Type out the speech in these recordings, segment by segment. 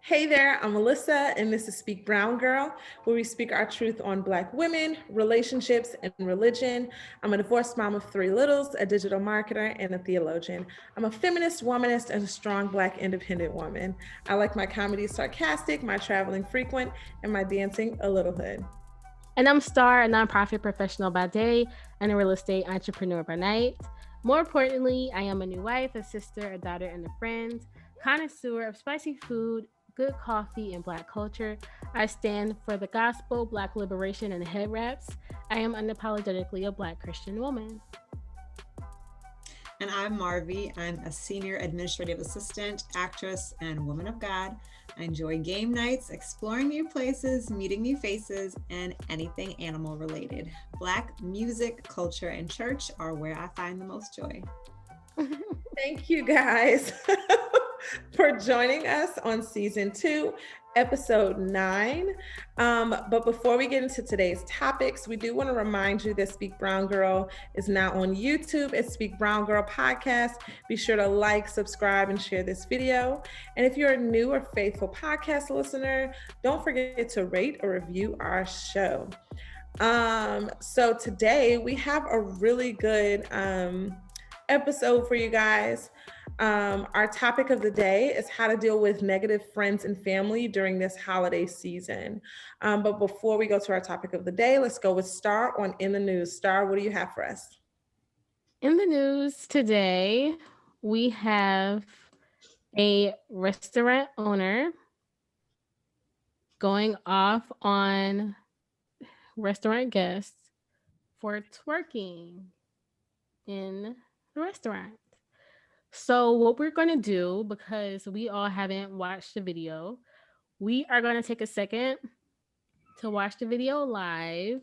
Hey there, I'm Alyssa, and this is Speak Brown Girl, where we speak our truth on Black women, relationships, and religion. I'm a divorced mom of three littles, a digital marketer, and a theologian. I'm a feminist, womanist, and a strong Black independent woman. I like my comedy sarcastic, my traveling frequent, and my dancing a little hood. And I'm Starr, a nonprofit professional by day and a real estate entrepreneur by night. More importantly, I am a new wife, a sister, a daughter, and a friend, connoisseur of spicy food, good coffee, and Black culture. I stand for the gospel, Black liberation, and head wraps. I am unapologetically a Black Christian woman. And I'm Marvy. I'm a senior administrative assistant, actress, and woman of God. I enjoy game nights, exploring new places, meeting new faces, and anything animal related. Black music, culture, and church are where I find the most joy. Thank you guys for joining us on season 2, episode 9. But before we get into today's topics, we do want to remind you that Speak Brown Girl is now on YouTube at Speak Brown Girl Podcast. Be sure to like, subscribe, and share this video. And if you're a new or faithful podcast listener, don't forget to rate or review our show. So today we have a really good episode for you guys. Our topic of the day is how to deal with negative friends and family during this holiday season. But before we go to our topic of the day, let's go with Starr on In the News. Starr, what do you have for us? In the news today, we have a restaurant owner going off on restaurant guests for twerking in the restaurant. So what we're going to do, because we all haven't watched the video, we are going to take a second to watch the video live,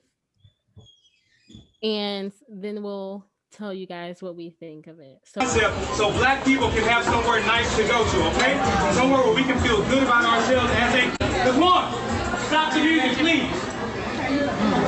and then we'll tell you guys what we think of it. So Black people can have somewhere nice to go to, okay? Somewhere where we can feel good about ourselves as a... Come on, stop the music, please.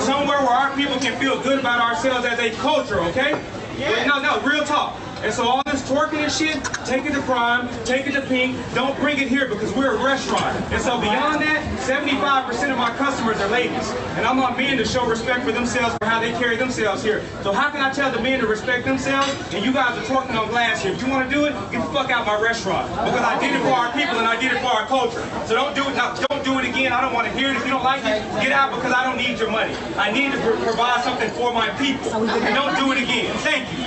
Somewhere where our people can feel good about ourselves as a culture, okay? Yeah. No, real talk. And so all this twerking and shit, take it to Prime, take it to Pink, don't bring it here because we're a restaurant. And so beyond that, 75% of my customers are ladies. And I'm on men to show respect for themselves for how they carry themselves here. So how can I tell the men to respect themselves and you guys are twerking on glass here? If you want to do it, get the fuck out my restaurant. Because I did it for our people and I did it for our culture. So don't do it now. Don't do it again. I don't want to hear it. If you don't like it, get out because I don't need your money. I need to provide something for my people. And don't do it again. Thank you.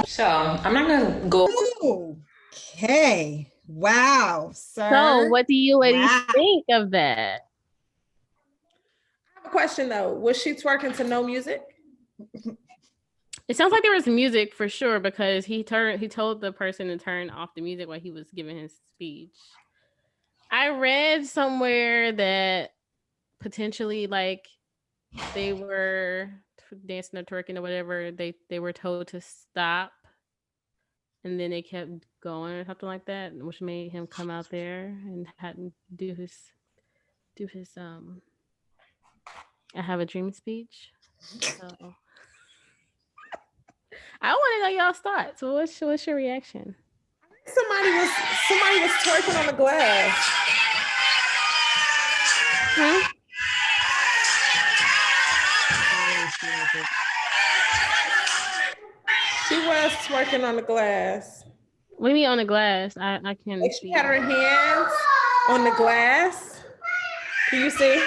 So I'm not gonna go. Okay. Wow, sir. So what do you ladies think of that? I have a question though. Was she twerking to no music? It sounds like there was music for sure because he told the person to turn off the music while he was giving his speech. I read somewhere that potentially like they were dancing or twerking or whatever, they were told to stop, and then they kept going or something like that, which made him come out there and hadn't do his I have a dream speech. So I want to know y'all's thoughts. So what's your reaction? Somebody was twerking on the glass. Huh? She was twerking on the glass. What do you mean on the glass? I can't Like see. she had her hands on the glass. Can you see?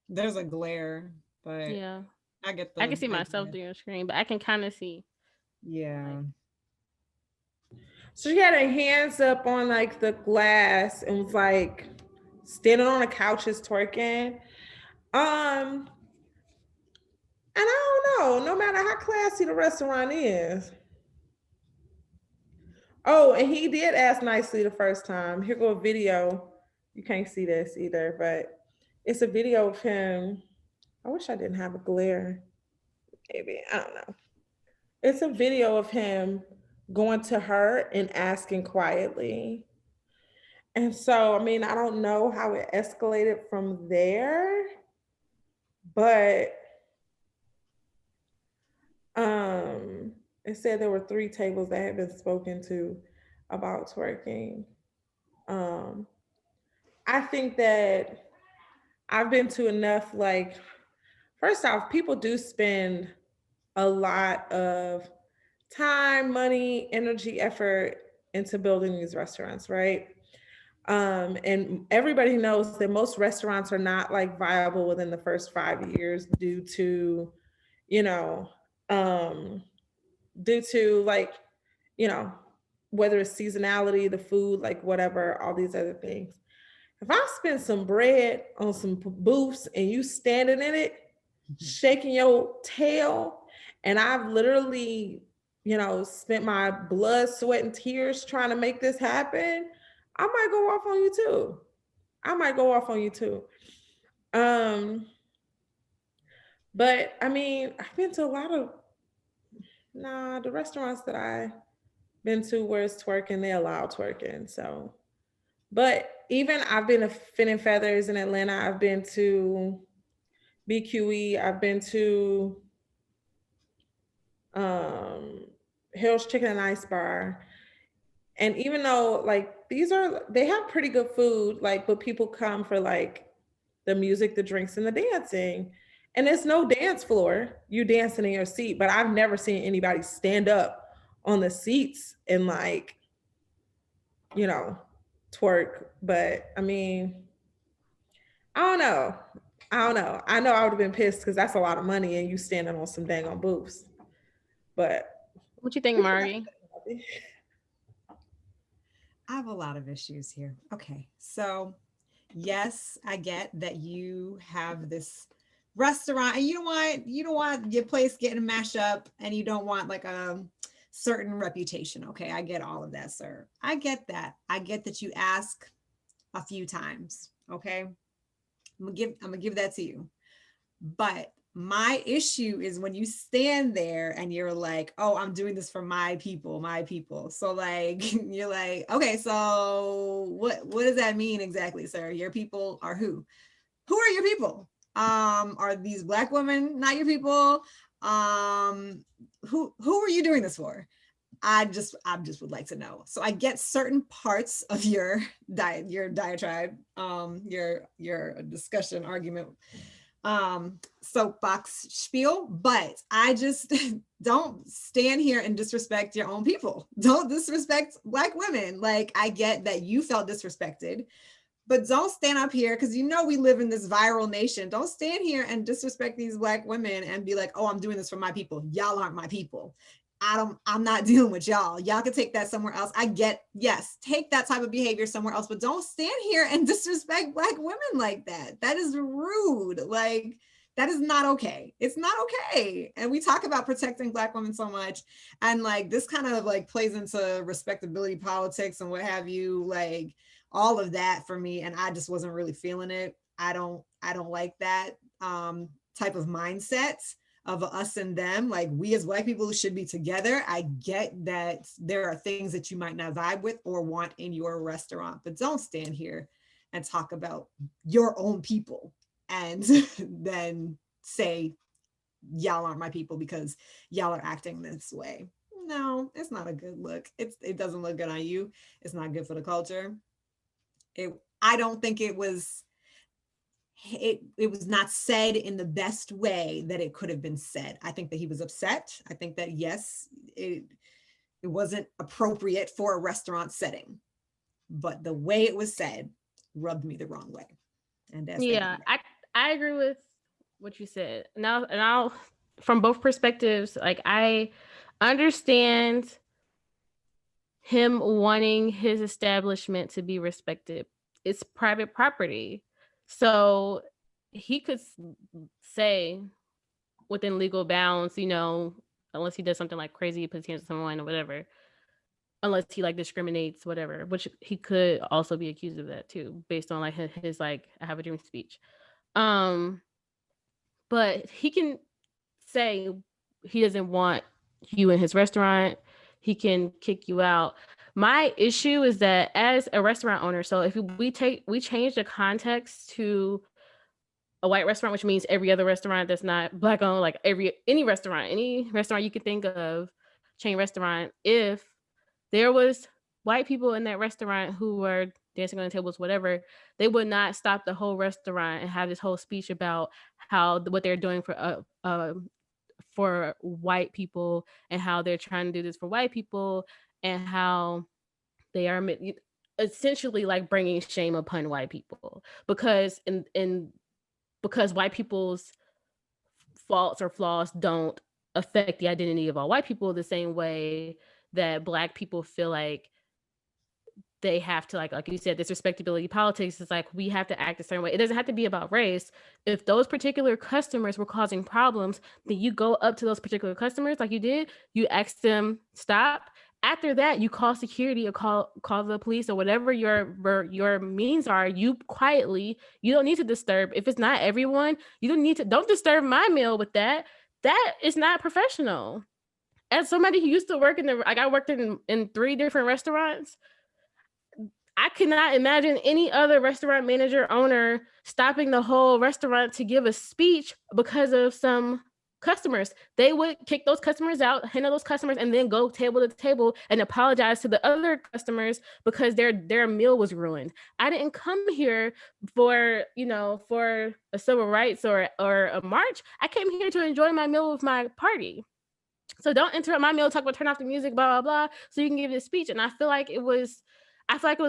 There's a glare, but Yeah. I get I can see myself through your screen, but I can kind of see. Yeah. So she had her hands up on like the glass and was like standing on the couches twerking. And I don't know, no matter how classy the restaurant is. Oh, and he did ask nicely the first time. Here go a video. You can't see this either, but it's a video of him. I wish I didn't have a glare. Maybe, I don't know. It's a video of him going to her and asking quietly. And so, I mean, I don't know how it escalated from there, but it said there were 3 tables that had been spoken to about twerking. Um, I think that I've been to enough, like, first off, people do spend a lot of time, money, energy, effort into building these restaurants, right? And everybody knows that most restaurants are not like viable within the first 5 years due to, you know, um, due to like, you know, whether it's seasonality, the food, like whatever, all these other things. If I spend some bread on some booths and you standing in it, shaking your tail, and I've literally, spent my blood, sweat, and tears trying to make this happen, I might go off on you too. I might go off on you too. Um, but I mean, I've been to a lot of the restaurants that I been to where it's twerking, they allow twerking. So, but even I've been to Fin and Feathers in Atlanta. I've been to BQE. I've been to um, Hill's Chicken and Ice Bar. And even though like they have pretty good food, like, but people come for like the music, the drinks, and the dancing. And it's no dance floor. You dancing in your seat, but I've never seen anybody stand up on the seats and like, you know, twerk. But I mean, I don't know. I don't know. I know I would have been pissed because that's a lot of money and you standing on some dang on booths. But what you think, Mari? I have a lot of issues here. Okay, so yes, I get that you have this restaurant and you don't want your place getting mashed up and you don't want like a certain reputation. Okay, I get all of that, sir. I get that. I get that you ask a few times. Okay, I'm gonna give that to you. But my issue is when you stand there and you're like, oh, I'm doing this for my people, my people. So like, you're like, okay, so what does that mean exactly, sir? Your people are who? Who are your people? Are these Black women not your people? Who are you doing this for? I just would like to know. So I get certain parts of your diatribe, your discussion argument, soapbox spiel, but I just don't stand here and disrespect your own people. Don't disrespect Black women. Like, I get that you felt disrespected, but don't stand up here because we live in this viral nation. Don't stand here and disrespect these Black women and be like, oh, I'm doing this for my people. Y'all aren't my people. I'm not dealing with y'all. Y'all can take that somewhere else. I get, yes, take that type of behavior somewhere else, but don't stand here and disrespect Black women like that. That is rude. Like, that is not okay. It's not okay. And we talk about protecting Black women so much. And like, this kind of like plays into respectability politics and what have you, like all of that for me. And I just wasn't really feeling it. I don't like that type of mindset of us and them. Like, we as Black people should be together. I get that there are things that you might not vibe with or want in your restaurant, but don't stand here and talk about your own people and then say y'all aren't my people because y'all are acting this way. No, it's not a good look. It doesn't look good on you. It's not good for the culture. I don't think it was not said in the best way that it could have been said. I think that he was upset. I think that, yes, it wasn't appropriate for a restaurant setting, but the way it was said rubbed me the wrong way. And that's I agree with what you said. Now, from both perspectives, like, I understand him wanting his establishment to be respected. It's private property. So he could say within legal bounds, unless he does something like crazy, puts hands on someone or whatever, unless he like discriminates, whatever, which he could also be accused of that too, based on like his like, I have a dream speech. But he can say he doesn't want you in his restaurant. He can kick you out. My issue is that as a restaurant owner, so if we change the context to a white restaurant, which means every other restaurant that's not Black owned, like any restaurant you could think of, chain restaurant, if there was white people in that restaurant who were dancing on the tables, whatever, they would not stop the whole restaurant and have this whole speech about how what they're doing for white people and how they're trying to do this for white people and how they are essentially like bringing shame upon white people because because white people's faults or flaws don't affect the identity of all white people the same way that Black people feel like they have to, like you said, this respectability politics is like we have to act a certain way. It doesn't have to be about race. If those particular customers were causing problems, then you go up to those particular customers like you did, you ask them stop. After that, you call security or call the police or whatever your means are. You quietly, you don't need to disturb. If it's not everyone, you don't disturb my meal with that. That is not professional. As somebody who used to work I worked in 3 different restaurants. I cannot imagine any other restaurant manager owner stopping the whole restaurant to give a speech because of some customers. They would kick those customers out, handle those customers, and then go table to table and apologize to the other customers because their meal was ruined. I didn't come here for a civil rights or a march. I came here to enjoy my meal with my party. So don't interrupt my meal, talk about turn off the music, blah, blah, blah, so you can give this speech. And I feel like it was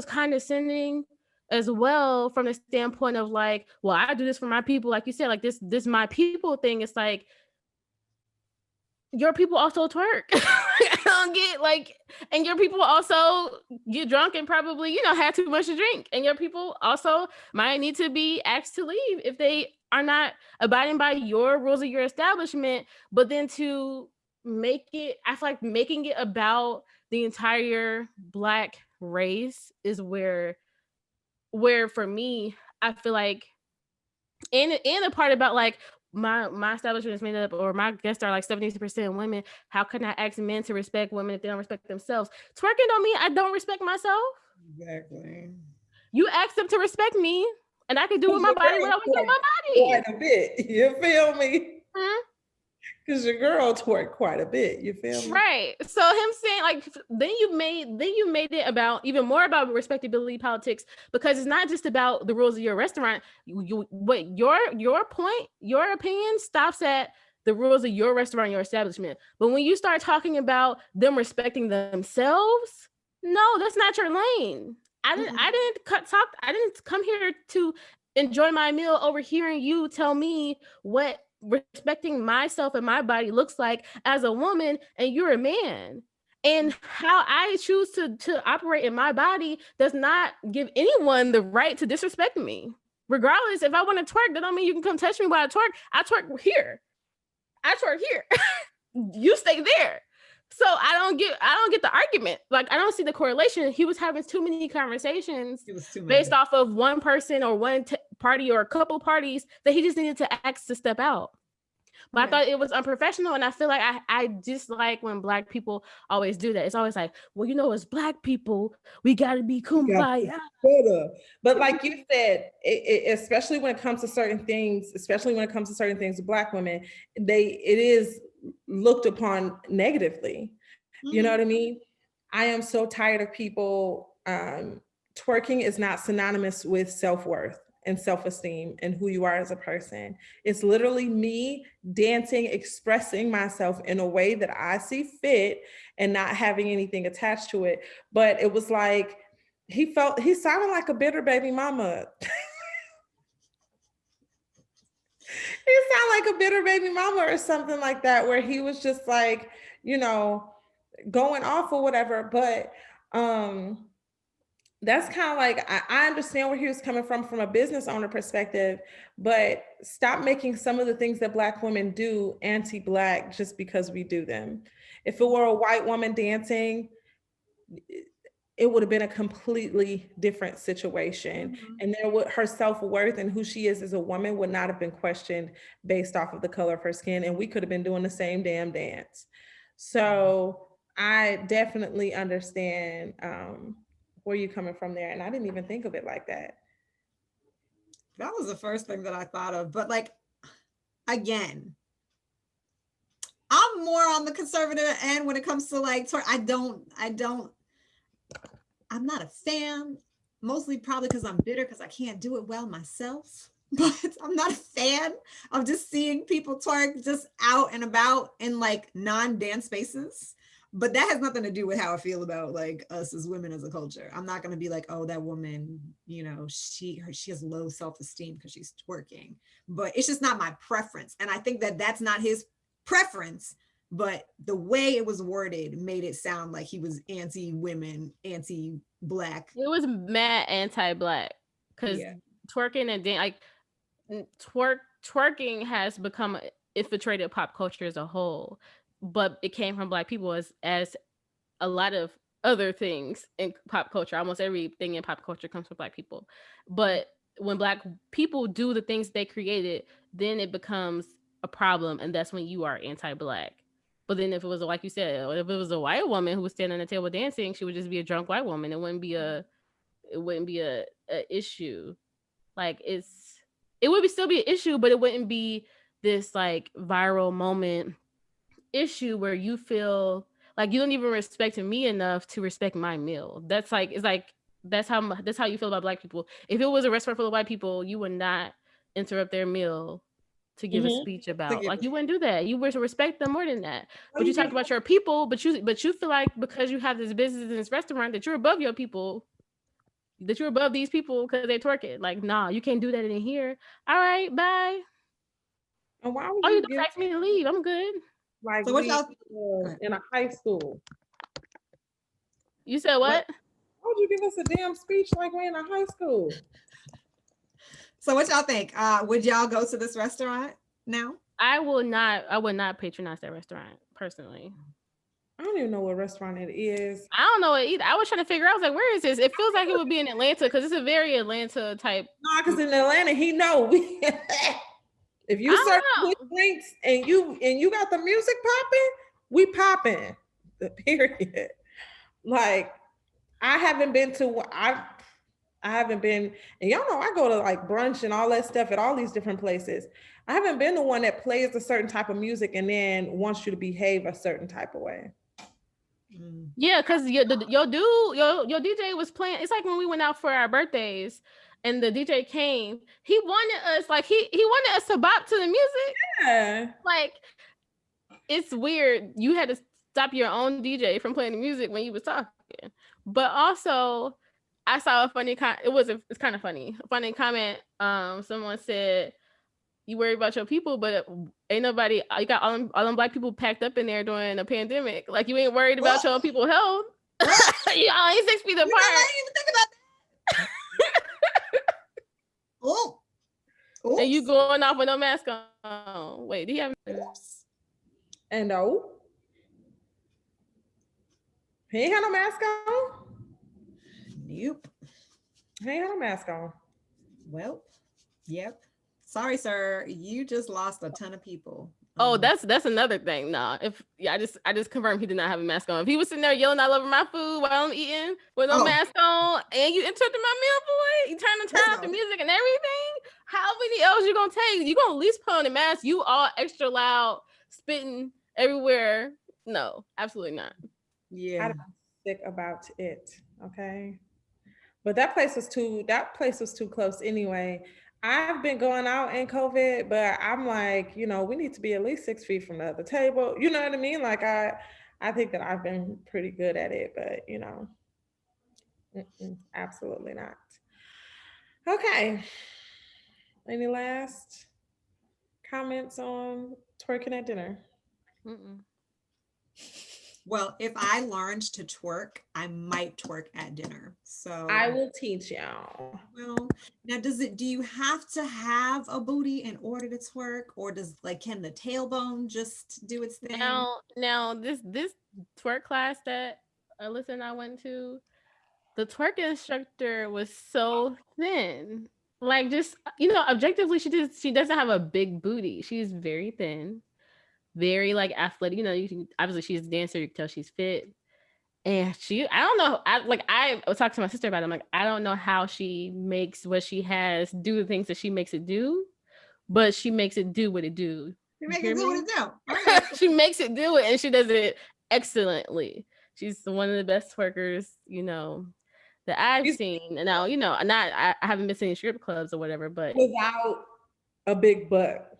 condescending as well from the standpoint of like, well, I do this for my people. Like you said, like this my people thing. It's like, your people also twerk. I don't get like, and your people also get drunk and probably, have too much to drink. And your people also might need to be asked to leave if they are not abiding by your rules of your establishment. But then to I feel like making it about the entire Black race is where for me, I feel like, and the part about like my establishment is made up, or my guests are like 70% women. How can I ask men to respect women if they don't respect themselves? Twerking don't mean I don't respect myself. Exactly. You ask them to respect me, and I can do with my body what I want to do with my body. Quite a bit. You feel me? Hmm? Because your girl twerk quite a bit. You feel me? Right. So him saying like, then you made it about even more about respectability politics, because it's not just about the rules of your restaurant. What your point, your opinion stops at the rules of your restaurant, your establishment. But when you start talking about them respecting themselves, no, that's not your lane. I didn't come here to enjoy my meal over hearing you tell me what respecting myself and my body looks like as a woman, and you're a man. And how I choose to operate in my body does not give anyone the right to disrespect me. Regardless, if I want to twerk, that don't mean you can come touch me while I twerk. I twerk here. You stay there. So I don't get the argument. Like, I don't see the correlation. He was having too many conversations based off of one person or one party or a couple parties that he just needed to ask to step out. But I thought it was unprofessional, and I feel like I dislike when Black people always do that. It's always like, well, as Black people, we got to be kumbaya. But like you said, especially when it comes to certain things, with Black women, it is looked upon negatively. You know what I mean? I am so tired of people. Twerking is not synonymous with self-worth and self-esteem and who you are as a person. It's literally me dancing, expressing myself in a way that I see fit and not having anything attached to it. But it was like, he sounded like a bitter baby mama. He sounded like a bitter baby mama or something like that, where he was just like, going off or whatever. But that's kind of like, I understand where he was coming from a business owner perspective, but stop making some of the things that Black women do anti-Black just because we do them. If it were a white woman dancing, it would have been a completely different situation. And her self-worth and who she is as a woman would not have been questioned based off of the color of her skin. And we could have been doing the same damn dance. So I definitely understand where you're coming from there. And I didn't even think of it like that. That was the first thing that I thought of. But like, again, I'm more on the conservative end when it comes to like twerk. I'm not a fan, mostly probably because I'm bitter because I can't do it well myself. But I'm not a fan of just seeing people twerk just out and about in like non-dance spaces. But that has nothing to do with how I feel about like us as women as a culture. I'm not going to be like, oh, that woman, you know, she has low self-esteem because she's twerking. But it's just not my preference. And I think that that's not his preference. But the way it was worded made it sound like he was anti-women, anti-black. It was mad anti-black because twerking and like twerking has become infiltrated pop culture as a whole, but it came from Black people as a lot of other things in pop culture. Almost everything in pop culture comes from Black people. But when Black people do the things they created, then it becomes a problem, and that's when you are anti-Black. But then if it was, like you said, if it was a white woman who was standing at the table dancing, she would just be a drunk white woman. It wouldn't be a issue. Like it would still be an issue, but it wouldn't be this like viral moment issue where you feel like you don't even respect me enough to respect my meal. That's like, it's like, that's how you feel about Black people. If it was a restaurant full of white people, you would not interrupt their meal to give a speech about, like, you wouldn't do that. You would respect them more than that. But you talk about your people, but you feel like because you have this business in this restaurant that you're above your people, that you're above these people because they twerk it. Like, nah, you can't do that in here. All right, bye. And why would you do ask me to leave? I'm good. Like, so what y'all in a high school? You said what? Why would you give us a damn speech like we're in a high school? So what y'all think? Would y'all go to this restaurant now? I would not patronize that restaurant personally. I don't even know what restaurant it is. I don't know it either. I was trying to figure out, I was like, where is this? It feels like it would be in Atlanta because it's a very Atlanta type. No, because in Atlanta, he know. If you serve good drinks and you got the music popping, we popping. Period. Like, I haven't been, and y'all know I go to like brunch and all that stuff at all these different places. I haven't been the one that plays a certain type of music and then wants you to behave a certain type of way. Yeah, because your DJ was playing. It's like when we went out for our birthdays and the DJ came, he wanted us, like, he wanted us to bop to the music. Yeah. Like, it's weird. You had to stop your own DJ from playing the music when you was talking. But also, I saw a funny it's kind of funny. A funny comment. Someone said, you worry about your people, but ain't nobody, you got all them Black people packed up in there during a pandemic. Like, you ain't worried about your people's health. Y'all ain't 6 feet apart. I didn't even think about that. Oh. And you going off with no mask on. Wait, do you have? And no. He ain't had no mask on? Nope. He ain't had no mask on. Well, yep. Sorry, sir. You just lost a ton of people. Oh, that's another thing. Nah, I just confirmed he did not have a mask on. If he was sitting there yelling all over my food while I'm eating with no mask on, and you interrupted my meal, boy, you turn off the music and everything. How many L's you gonna take? You gonna at least put on a mask? You all extra loud, spitting everywhere? No, absolutely not. Yeah, I'm sick about it. Okay, but that place was too close anyway. I've been going out in COVID, but I'm like, we need to be at least 6 feet from the other table. You know what I mean? Like, I think that I've been pretty good at it, but absolutely not. Okay. Any last comments on twerking at dinner? Well, if I learned to twerk, I might twerk at dinner. So I will teach y'all. Well, now do you have to have a booty in order to twerk, or can the tailbone just do its thing? Now this twerk class that Alyssa and I went to, the twerk instructor was so thin. Like, just, objectively, she doesn't have a big booty. She's very thin. Very like athletic, obviously she's a dancer, you can tell she's fit. And I don't know, I was talking to my sister about it. I'm like, I don't know how she makes what she has do the things that she makes it do, but she makes it do what it do. You make hear it do what me? it do. Okay. She makes it do it, and she does it excellently. She's one of the best twerkers, that I've She's seen. And now, I haven't been seeing strip clubs or whatever, but without a big butt.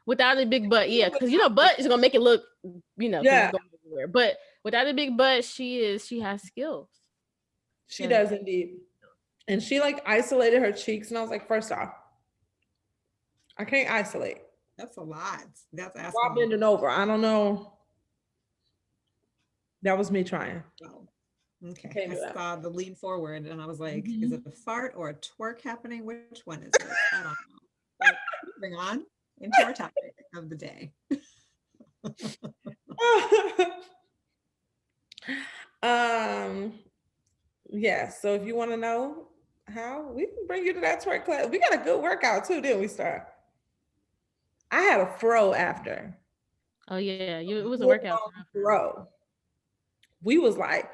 without a big butt, yeah, because Without- butt is gonna make it look, because Yeah, it's going everywhere. But without a big butt, she has skills. she does indeed. And she like isolated her cheeks, and I was like, first off, I can't isolate. That's a lot. That's While asking. bending over, I don't know. That was me trying. Oh, okay. Can't I do that. saw the lean forward and I was like, Mhm. is it a fart or a twerk happening? Which one is it? I don't know. But moving on into our topic of the day. Yeah, so if you want to know how, we can bring you to that twerk class. We got a good workout too, didn't we, Starr? I had a fro after. Oh yeah, it was a workout. Fro. We was like,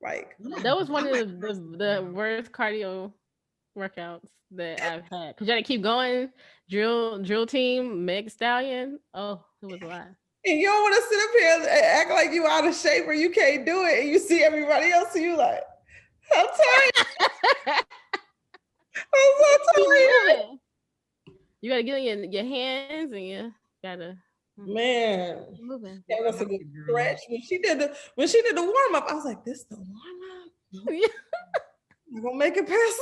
like That was one of the worst cardio workouts that I've had. Cause you gotta keep going. Drill team, Meg Stallion. Oh, it was a lot. and you don't want to sit up here and act like you out of shape or you can't do it, and you see everybody else, and you like, I'm tired. I'm so tired. You gotta get in your hands and you gotta Man, moving. that was a good stretch. When she did the warm up, I was like, "This the warm up? You gonna make it past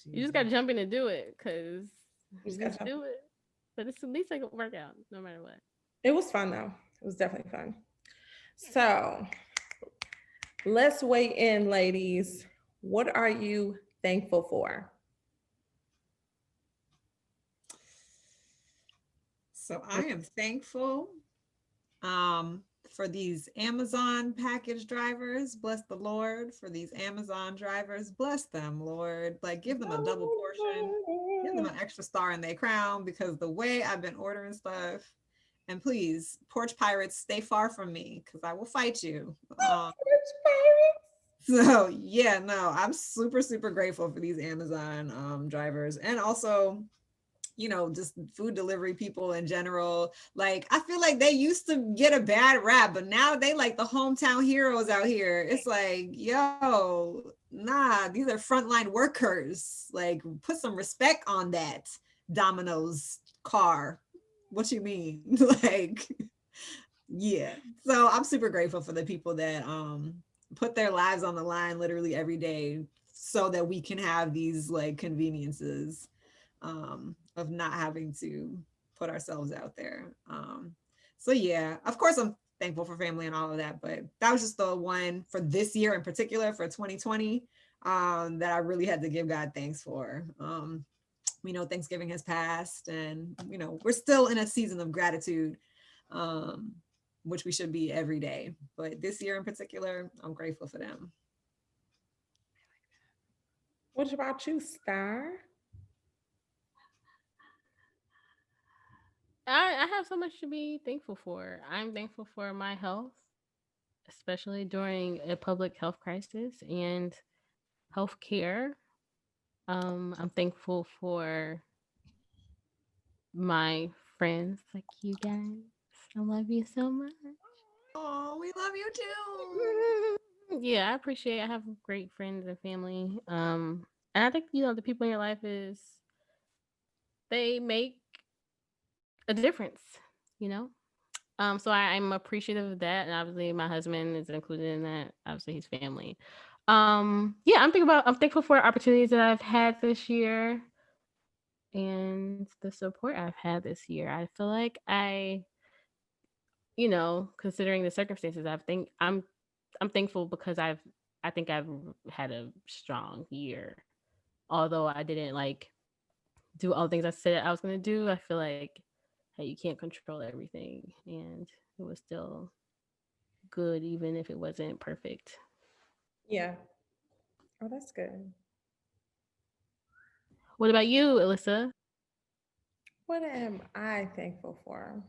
You just gotta jump in and do it, cause just just gotta do it. But it's at least like a workout, no matter what. It was fun though. It was definitely fun. So let's weigh in, ladies. What are you thankful for? So I am thankful for these Amazon package drivers. Bless the Lord for these Amazon drivers. Bless them, Lord. Like give them a double portion. Give them an extra star in their crown, because the way I've been ordering stuff, and please, Porch Pirates, stay far from me because I will fight you. So yeah, no, I'm super, super grateful for these Amazon drivers, and also, just food delivery people in general. Like, I feel like they used to get a bad rap, but now they like the hometown heroes out here. It's like, yo, nah, these are frontline workers. Like, put some respect on that Domino's car. What you mean? Like, yeah. So I'm super grateful for the people that put their lives on the line literally every day so that we can have these like conveniences of not having to put ourselves out there. So yeah, of course I'm thankful for family and all of that, but that was just the one for this year in particular, for 2020, that I really had to give God thanks for. We know Thanksgiving has passed, and we're still in a season of gratitude, which we should be every day. But this year in particular, I'm grateful for them. What about you, Starr? I have so much to be thankful for. I'm thankful for my health, especially during a public health crisis and health care. I'm thankful for my friends like you guys. I love you so much. Oh, we love you too. Yeah, I appreciate it. I have great friends and family. And I think the people in your life they make a difference, you know. So I'm appreciative of that, and obviously my husband is included in that. Obviously, his family. Yeah, I'm thankful for opportunities that I've had this year and the support I've had this year. I feel like considering the circumstances, I'm thankful because I think I've had a strong year. Although I didn't like do all the things I said I was gonna do, I feel like hey, you can't control everything, and it was still good even if it wasn't perfect. Yeah. Oh, that's good. What about you, Alyssa? What am I thankful for?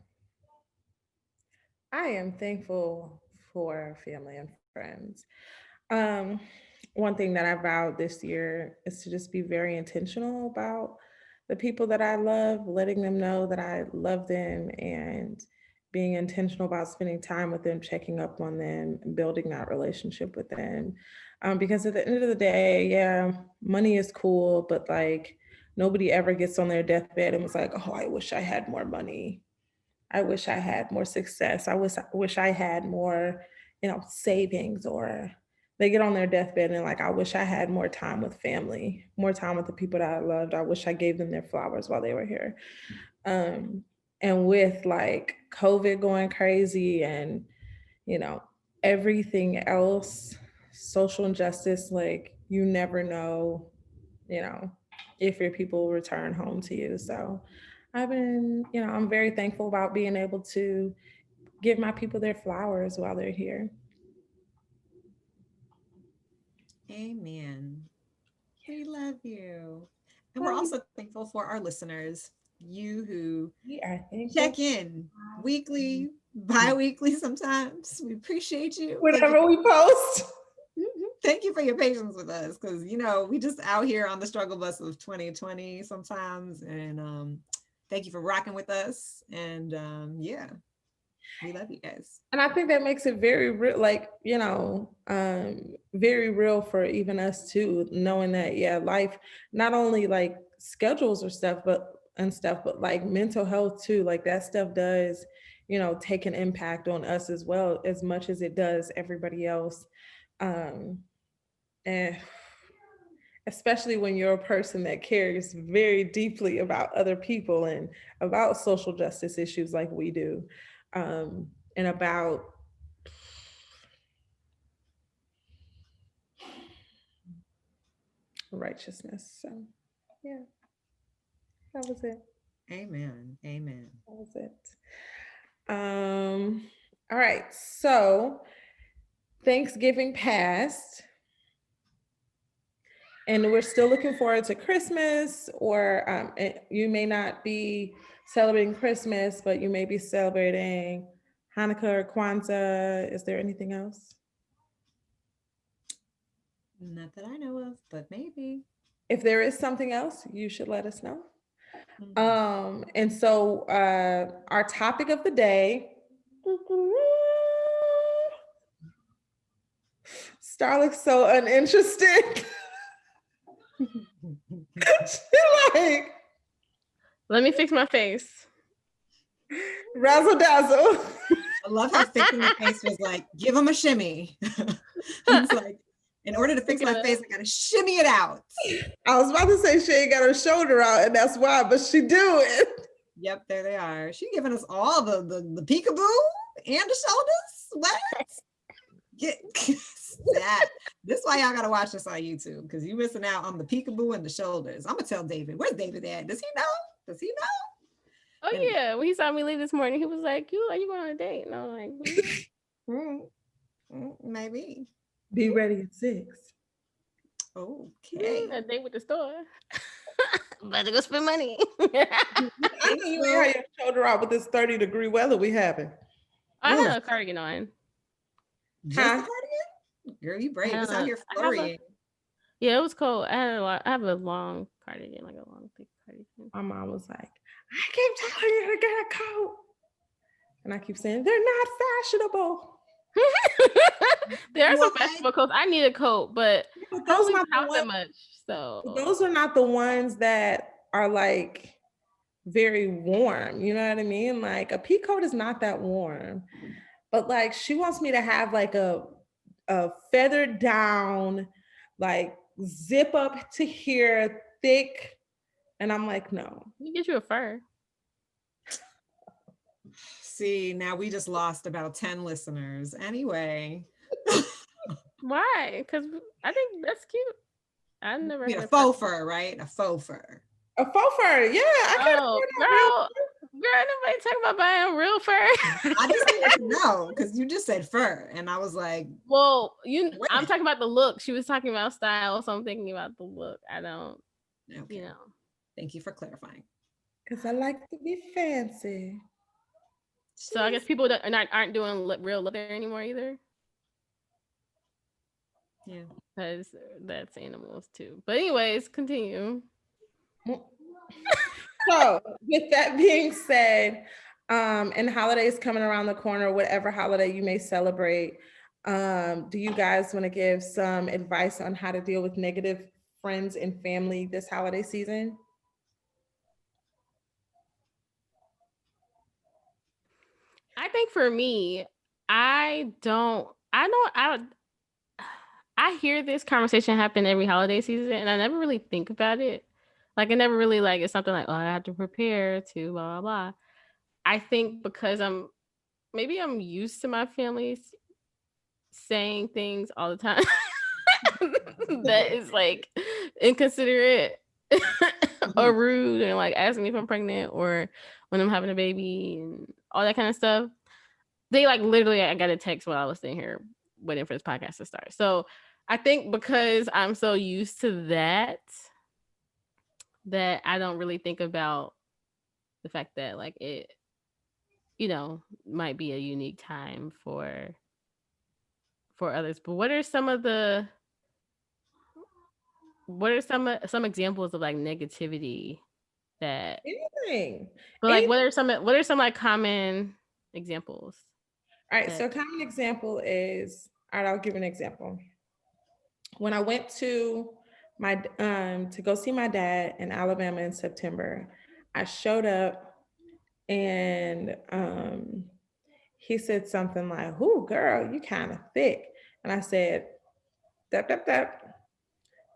I am thankful for family and friends. Um, One thing that I vowed this year is to just be very intentional about the people that I love, letting them know that I love them and being intentional about spending time with them, checking up on them, and building that relationship with them. Because at the end of the day, yeah, money is cool, but like nobody ever gets on their deathbed and was like, oh, I wish I had more money. I wish I had more success. I wish I had more, savings, or they get on their deathbed and like, I wish I had more time with family, more time with the people that I loved. I wish I gave them their flowers while they were here. Um, and with like COVID going crazy and, you know, everything else, social injustice, like you never know, you know, if your people return home to you. So I'm very thankful about being able to give my people their flowers while they're here. Amen. We love you. And we're also thankful for our listeners, you who We are thankful. check in weekly, bi-weekly sometimes. We appreciate you. Whenever we post. Thank you for your patience with us, because we just out here on the struggle bus of 2020 sometimes. And thank you for rocking with us. And yeah, we love you guys. And I think that makes it very real, like, very real for even us too, knowing that, yeah, life, not only like schedules or stuff, but like mental health too, like that stuff does, take an impact on us as well, as much as it does everybody else. And especially when you're a person that cares very deeply about other people and about social justice issues like we do, and about righteousness. So yeah, that was it. Amen. Amen. That was it. All right, so Thanksgiving passed, and we're still looking forward to Christmas, or you may not be celebrating Christmas, but you may be celebrating Hanukkah or Kwanzaa. Is there anything else? Not that I know of, but maybe. If there is something else, you should let us know. And so our topic of the day, Starr looks so uninterested. Like, let me fix my face. Razzle dazzle. I love how fixing the face was like, give him a shimmy. It's like, in order to fix my face, I gotta shimmy it out. I was about to say she ain't got her shoulder out, and that's why, but she do it. Yep, there they are. She giving us all the peekaboo and the shoulders. What? Get that. This is why y'all gotta watch this on YouTube, because you missing out on the peekaboo and the shoulders. I'm gonna tell David. Where's David at? Does he know? Does he know? Oh yeah, when he saw me leave this morning, he was like, "You going on a date?" And I was like, maybe. Be ready at 6. Okay. A date with the store. About to go spend money. I know you ain't have your shoulder out with this 30-degree weather we having. I had a cardigan on. Just a cardigan? Girl, you brave. It's out here flurrying. Yeah, it was cold. I have a long cardigan, like a long thick cardigan. My mom was like, I keep telling you to get a coat. And I keep saying, they're not fashionable. There are some fashionable coats. I need a coat, but those are not that much. So those are not the ones that are like very warm. You know what I mean? Like a pea coat is not that warm. But like she wants me to have like a feathered down, like zip up to here, thick. And I'm like, no. You get you a fur. See, now we just lost about 10 listeners. Anyway. Why? Because I think that's cute. I never had a faux fur, right? A faux fur. A faux fur, yeah. I can't girl, nobody talking about buying real fur. I just wanted to know, because you just said fur, and I was like, well, I'm talking about the look. She was talking about style, so I'm thinking about the look. I don't, Thank you for clarifying. Because I like to be fancy. So I guess people that aren't doing real leather anymore either. Yeah, because that's animals too. But anyways, continue. So with that being said, and holidays coming around the corner, whatever holiday you may celebrate, do you guys want to give some advice on how to deal with negative friends and family this holiday season? I think for me, I hear this conversation happen every holiday season, and I never really think about it. Like, I never really like it's something like, oh, I have to prepare to blah blah blah. I think because I'm used to my family saying things all the time that is like inconsiderate or rude, and like asking me if I'm pregnant or when I'm having a baby and all that kind of stuff. They like literally, I got a text while I was sitting here waiting for this podcast to start. So I think because I'm so used to that I don't really think about the fact that like it, might be a unique time for others. But what are some examples of like negativity that Anything. but like Anything. what are some like common examples All right. that So a common example is, all right, I'll give an example. When I went to my to go see my dad in Alabama in September, I showed up and he said something like, "Ooh, girl, you kind of thick." And I said, "Dep, dep, dep.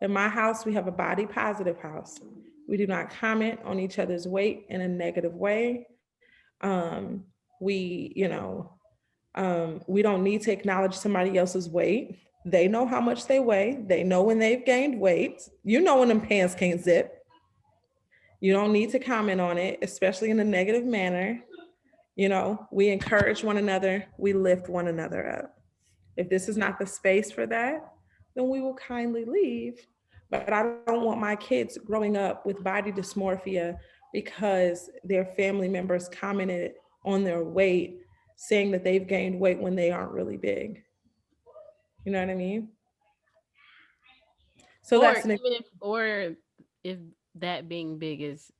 In my house, we have a body positive house. We do not comment on each other's weight in a negative way. We, we don't need to acknowledge somebody else's weight. They know how much they weigh. They know when they've gained weight. You know when them pants can't zip. You don't need to comment on it, especially in a negative manner. We encourage one another. We lift one another up. If this is not the space for that, then we will kindly leave. But I don't want my kids growing up with body dysmorphia because their family members commented on their weight, saying that they've gained weight when they aren't really big. You know what I mean? So or that's an even if that being big is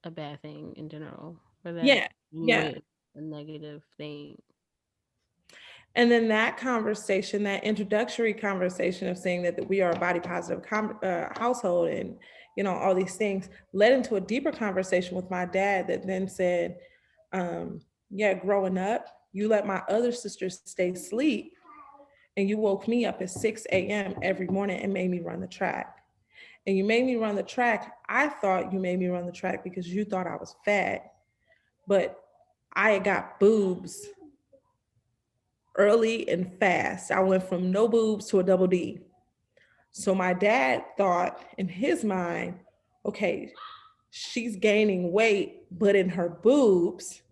a bad thing in general, or that yeah, yeah. weight is a negative thing. And then that conversation, that introductory conversation of saying that we are a body positive household and, all these things led into a deeper conversation with my dad that then said, yeah, growing up, you let my other sisters stay asleep and you woke me up at 6 a.m. every morning and made me run the track. And you made me run the track. I thought you made me run the track because you thought I was fat, but I got boobs early and fast. I went from no boobs to a double D. So my dad thought in his mind, okay, she's gaining weight, but in her boobs,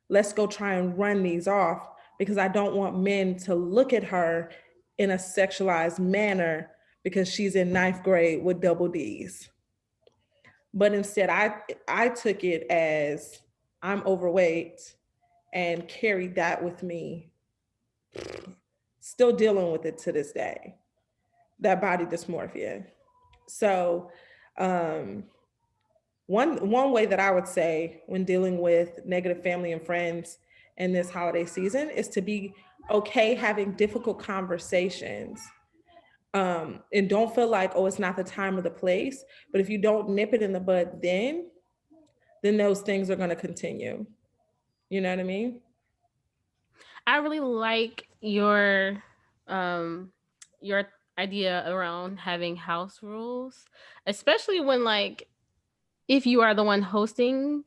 let's go try and run these off because I don't want men to look at her in a sexualized manner because she's in ninth grade with double D's. But instead, I took it as I'm overweight and carried that with me, still dealing with it to this day, that body dysmorphia. So, um, one way that I would say when dealing with negative family and friends in this holiday season is to be okay having difficult conversations. And don't feel like, oh, it's not the time or the place. But if you don't nip it in the bud, then those things are going to continue. You know what I mean? I really like your idea around having house rules, especially when like if you are the one hosting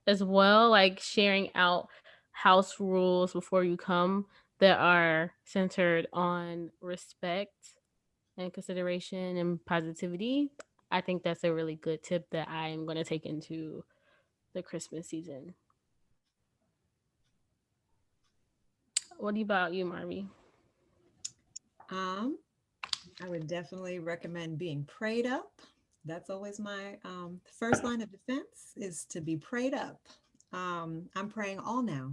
as well, like sharing out house rules before you come that are centered on respect and consideration and positivity. I think that's a really good tip that I'm going to take into the Christmas season. What about you, Marvy? Um, I would definitely recommend being prayed up. That's always my first line of defense is to be prayed up. I'm praying all now.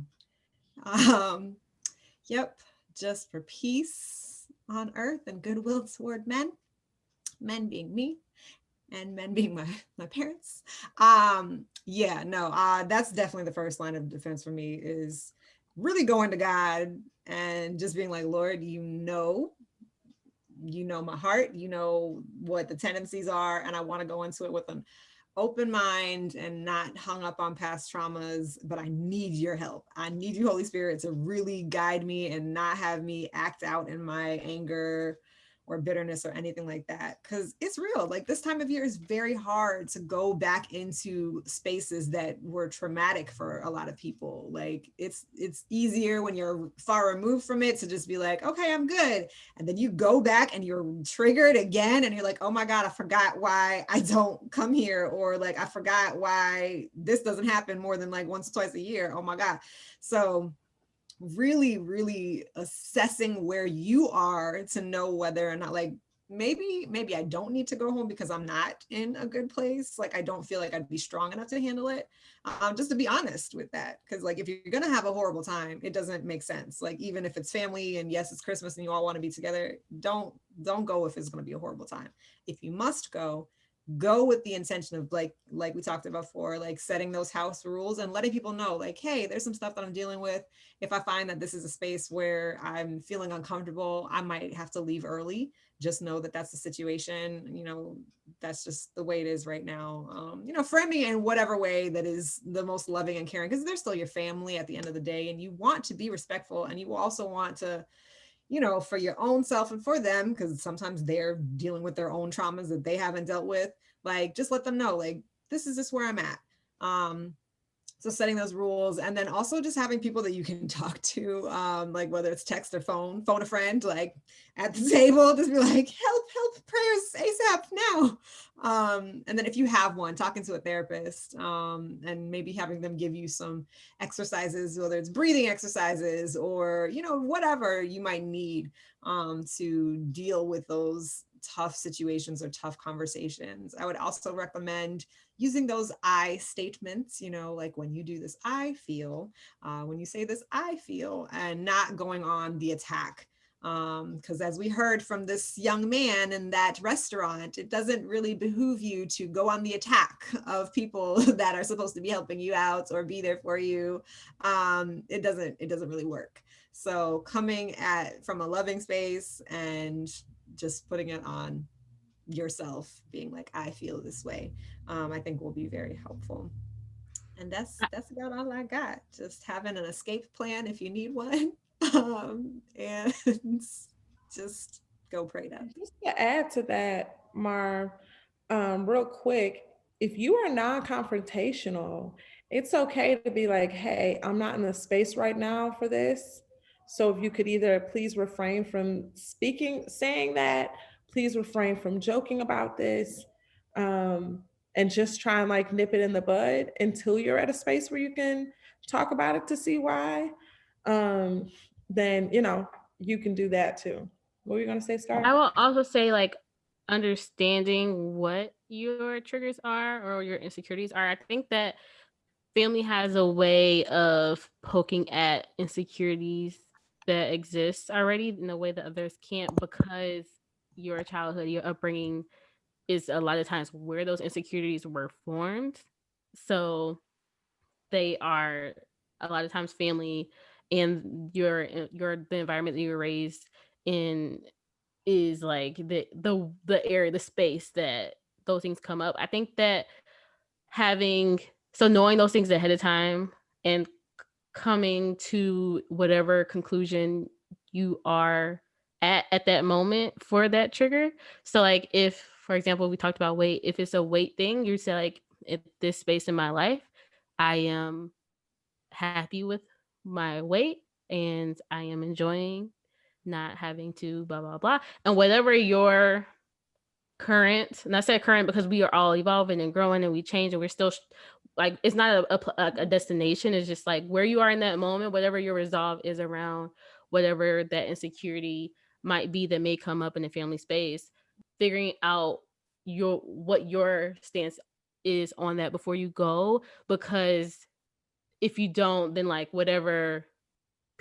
Um, yep, just for peace on earth and goodwill toward men, men being me, and men being my parents. Yeah, no, that's definitely the first line of defense for me, is really going to God and just being like, Lord, you know my heart, you know what the tendencies are, and I want to go into it with an open mind and not hung up on past traumas, but I need your help. I need you, Holy Spirit, to really guide me and not have me act out in my anger or bitterness or anything like that. Because it's real. Like, this time of year is very hard to go back into spaces that were traumatic for a lot of people. Like, it's easier when you're far removed from it to just be like, okay, I'm good. And then you go back and you're triggered again, and you're like, oh my God, I forgot why I don't come here, or like, I forgot why this doesn't happen more than like once or twice a year. Oh my God. So really, really assessing where you are to know whether or not, like, maybe I don't need to go home because I'm not in a good place. Like, I don't feel like I'd be strong enough to handle it. Just to be honest with that. Because like, if you're going to have a horrible time, it doesn't make sense. Like, even if it's family and yes, it's Christmas and you all want to be together, don't go if it's going to be a horrible time. If you must go with the intention of like we talked about before, like setting those house rules and letting people know, like, hey, there's some stuff that I'm dealing with. If I find that this is a space where I'm feeling uncomfortable, I might have to leave early. Just know that that's the situation. You know, that's just the way it is right now. You know, framing it in whatever way that is the most loving and caring, because they're still your family at the end of the day, and you want to be respectful, and you also want to, you know, for your own self and for them, because sometimes they're dealing with their own traumas that they haven't dealt with. Like, just let them know, like, this is just where I'm at. So setting those rules, and then also just having people that you can talk to, like whether it's text or phone a friend, like at the table, just be like, help, prayers ASAP now. And then if you have one, talking to a therapist, and maybe having them give you some exercises, whether it's breathing exercises or, you know, whatever you might need to deal with those tough situations or tough conversations. I would also recommend using those I statements, you know, like, when you do this, I feel, when you say this, I feel, and not going on the attack. Because as we heard from this young man in that restaurant, it doesn't really behoove you to go on the attack of people that are supposed to be helping you out or be there for you. It doesn't really work. So coming at from a loving space and just putting it on yourself, being like, I feel this way, I think will be very helpful. And that's about all I got. Just having an escape plan if you need one, and just go pray up. Just to add to that, Marv, real quick, if you are non-confrontational, it's okay to be like, hey, I'm not in a space right now for this. So if you could either please refrain from saying that, please refrain from joking about this, and just try and like nip it in the bud until you're at a space where you can talk about it to see why. Um, then, you know, you can do that too. What were you going to say, Starr? I will also say, like, understanding what your triggers are or your insecurities are. I think that family has a way of poking at insecurities that exist already in a way that others can't, because your childhood, your upbringing is a lot of times where those insecurities were formed. So they are a lot of times family, and your the environment that you were raised in is like the area, the space that those things come up. I think that knowing those things ahead of time and coming to whatever conclusion you are at that moment for that trigger. So like, if for example we talked about weight, if it's a weight thing, you say like, at this space in my life, I am happy with my weight and I am enjoying not having to blah blah blah. And whatever your current, and I said current because we are all evolving and growing and we change, and we're still like, it's not a destination, it's just like where you are in that moment, whatever your resolve is around whatever that insecurity might be that may come up in the family space, figuring out what your stance is on that before you go. Because if you don't, then like whatever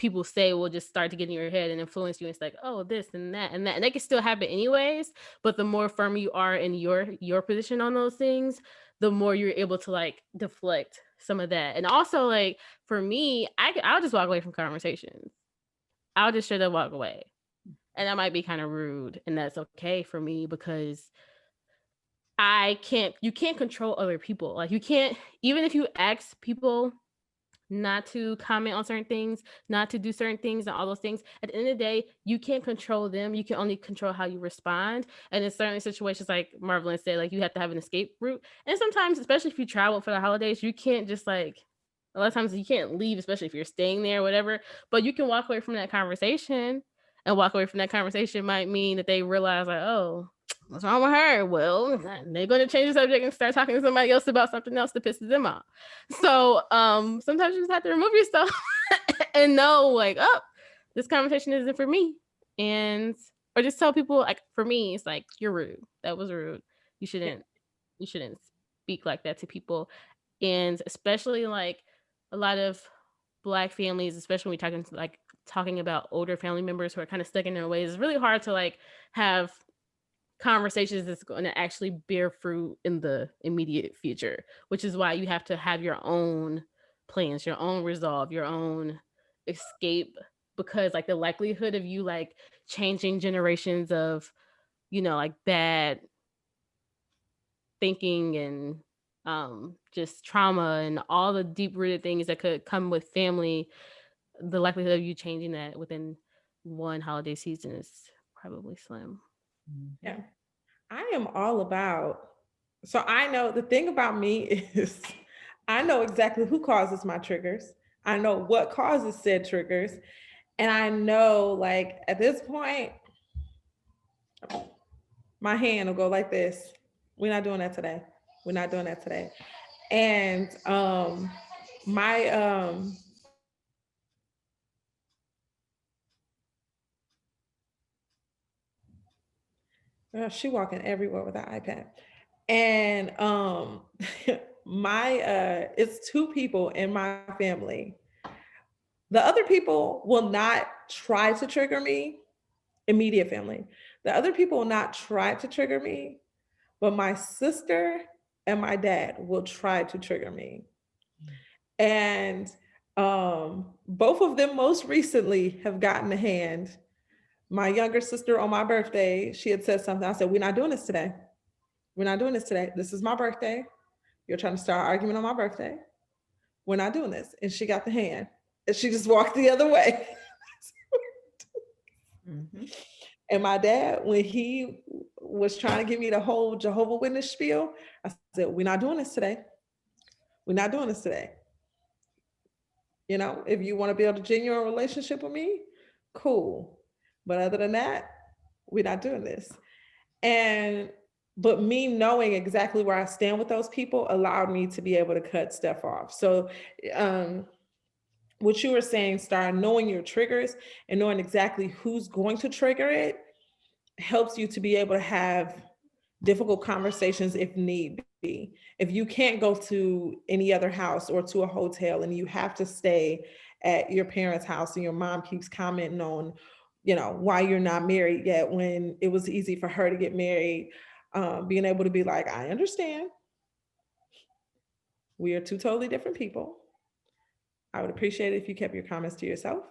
people say will just start to get in your head and influence you. And it's like, oh, this and that and that. And that can still happen anyways. But the more firm you are in your position on those things, the more you're able to like deflect some of that. And also, like, for me, I'll just walk away from conversations. I'll just straight up walk away. And that might be kind of rude. And that's okay for me because you can't control other people. Like, you can't, even if you ask people not to comment on certain things, not to do certain things and all those things, at the end of the day, you can't control them. You can only control how you respond. And in certain situations, like Marvelyn said, like, you have to have an escape route. And sometimes, especially if you travel for the holidays, you can't just like, a lot of times you can't leave, especially if you're staying there or whatever, but you can walk away from that conversation. And walk away from that conversation might mean that they realize, like, oh, what's wrong with her? Well, they're going to change the subject and start talking to somebody else about something else that pisses them off. So sometimes you just have to remove yourself and know, like, oh, this conversation isn't for me. And or just tell people, like, for me, it's like, you're rude. That was rude. You shouldn't speak like that to people. And especially like a lot of Black families, especially when we're talking about older family members who are kind of stuck in their ways, it's really hard to like have conversations that's going to actually bear fruit in the immediate future, which is why you have to have your own plans, your own resolve, your own escape, because like the likelihood of you like changing generations of, you know, like bad thinking and just trauma and all the deep rooted things that could come with family, the likelihood of you changing that within one holiday season is probably slim. Yeah. I am all about, so I know the thing about me is I know exactly who causes my triggers. I know what causes said triggers. And I know, like, at this point, my hand will go like this. We're not doing that today. We're not doing that today. And she walking everywhere with an iPad. And it's two people in my family. The other people will not try to trigger me, immediate family. The other people will not try to trigger me, but my sister and my dad will try to trigger me. And both of them most recently have gotten a hand. My younger sister on my birthday, she had said something. I said, we're not doing this today. We're not doing this today. This is my birthday. You're trying to start an argument on my birthday. We're not doing this. And she got the hand. And she just walked the other way. Mm-hmm. And my dad, when he was trying to give me the whole Jehovah's Witness spiel, I said, we're not doing this today. We're not doing this today. You know, if you want to build a genuine relationship with me, cool. But other than that, we're not doing this. But me knowing exactly where I stand with those people allowed me to be able to cut stuff off. So what you were saying, Starr, knowing your triggers and knowing exactly who's going to trigger it helps you to be able to have difficult conversations if need be. If you can't go to any other house or to a hotel and you have to stay at your parents' house and your mom keeps commenting on, you know, why you're not married yet when it was easy for her to get married, being able to be like, I understand. We are two totally different people. I would appreciate it if you kept your comments to yourself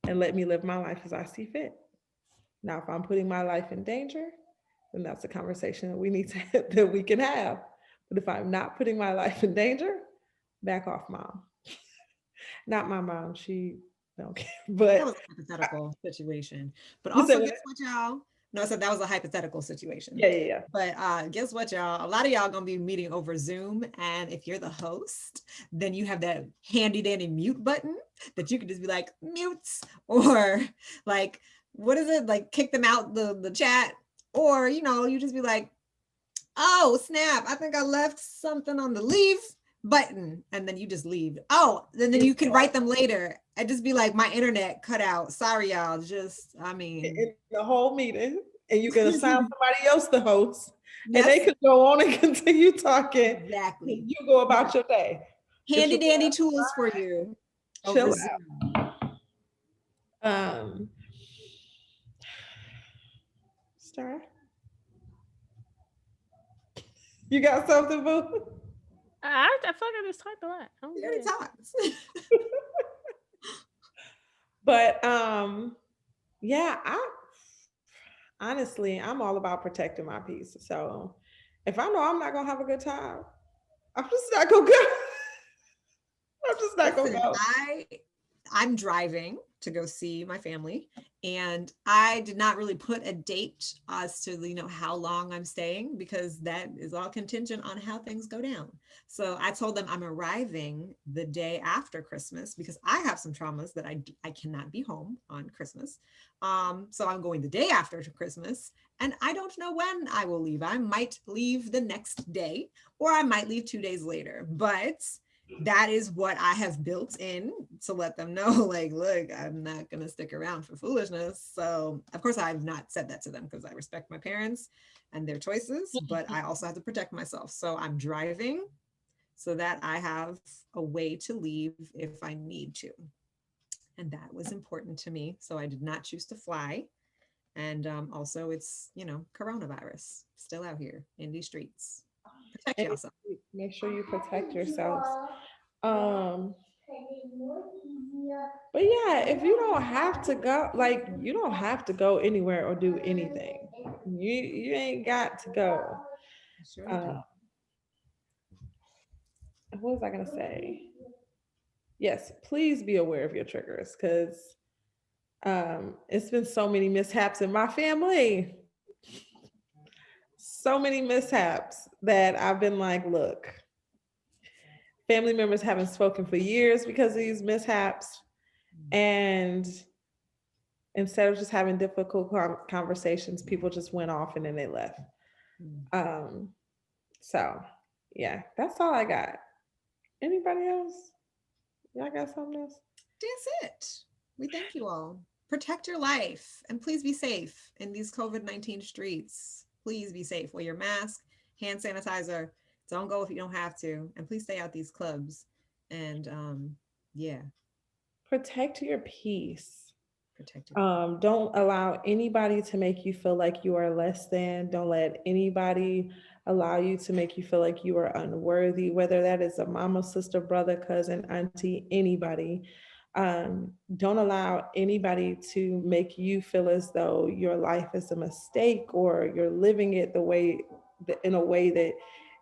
and let me live my life as I see fit. Now, if I'm putting my life in danger, then that's a conversation that we need to that we can have. But if I'm not putting my life in danger, back off, mom. Not my mom. She don't care. But that was a hypothetical situation. But also, guess what, y'all? No, I said that was a hypothetical situation. Yeah. But guess what, y'all? A lot of y'all gonna be meeting over Zoom, and if you're the host, then you have that handy dandy mute button that you can just be like mutes, or like, what is it? Like kick them out the chat, or you know, you just be like, oh snap, I think I left something on the leave button, and then you just leave. Oh, and then you can write them later and just be like, my internet cut out. Sorry, y'all. Just, I mean, in the whole meeting, and you can assign somebody else the host, and they can go on and continue talking. Exactly. You go about your day. Handy dandy tools for you. Chill out. Starr, you got something, boo? I feel like I just talked a lot. You already talked. But yeah, honestly, I'm all about protecting my peace. So if I know I'm not gonna have a good time, I'm just not gonna go. I'm just not gonna Listen, go. I'm driving to go see my family, and I did not really put a date as to how long I'm staying, because that is all contingent on how things go down. So I told them I'm arriving the day after Christmas because I have some traumas that I cannot be home on Christmas. So I'm going the day after Christmas, and I don't know when I will leave. I might leave the next day, or I might leave 2 days later, but that is what I have built in to let them know, like, look, I'm not going to stick around for foolishness. So of course I've not said that to them because I respect my parents and their choices, but I also have to protect myself. So I'm driving so that I have a way to leave if I need to. And that was important to me. So I did not choose to fly. And also it's, coronavirus still out here in these streets. Protect And yourself. make sure you protect yourselves. But yeah, if you don't have to go, like, you don't have to go anywhere or do anything. You ain't got to go. Sure. What was I gonna say? Yes, please be aware of your triggers, because it's been so many mishaps in my family. So many mishaps that I've been like, look, family members haven't spoken for years because of these mishaps. And instead of just having difficult conversations, people just went off and then they left. So yeah, that's all I got. Anybody else? Y'all got something else? That's it. We thank you all. Protect your life, and please be safe in these COVID-19 streets. Please be safe. Wear your mask, hand sanitizer. Don't go if you don't have to, and please stay out these clubs. And yeah, Protect your peace. protect your peace. Don't allow anybody to make you feel like you are less than. Don't let anybody allow you to make you feel like you are unworthy, whether that is a mama, sister, brother, cousin, auntie, anybody. Don't allow anybody to make you feel as though your life is a mistake, or you're living it in a way that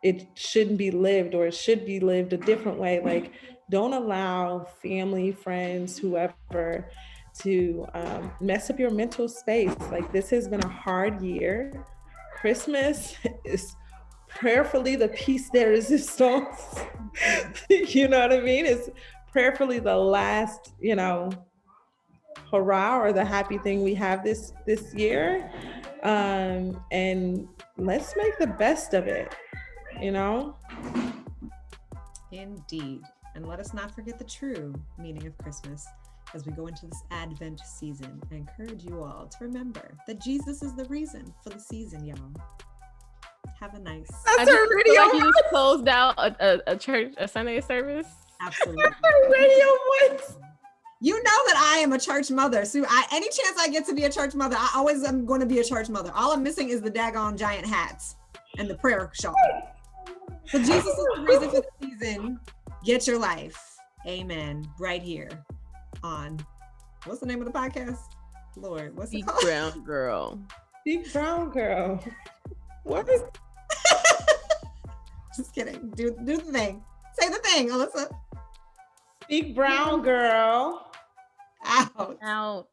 it shouldn't be lived, or it should be lived a different way. Like, don't allow family, friends, whoever, to mess up your mental space. Like, this has been a hard year. Christmas is prayerfully the piece de resistance. You know what I mean? It's prayerfully the last, hurrah, or the happy thing we have this year. And let's make the best of it, Indeed. And let us not forget the true meaning of Christmas as we go into this Advent season. I encourage you all to remember that Jesus is the reason for the season, y'all. Have a nice. I just feel like you just closed out a church, a Sunday service. Absolutely. Radio voice. You know that I am a church mother. So any chance I get to be a church mother, I always am going to be a church mother. All I'm missing is the daggone giant hats and the prayer shawl. So Jesus is the reason for the season. Get your life. Amen. Right here on, what's the name of the podcast? Lord, what's it called? Big Brown Girl. Big Brown Girl. What? Just kidding. Do the thing. Say the thing, Alyssa. Big Brown Girl. Out. Out.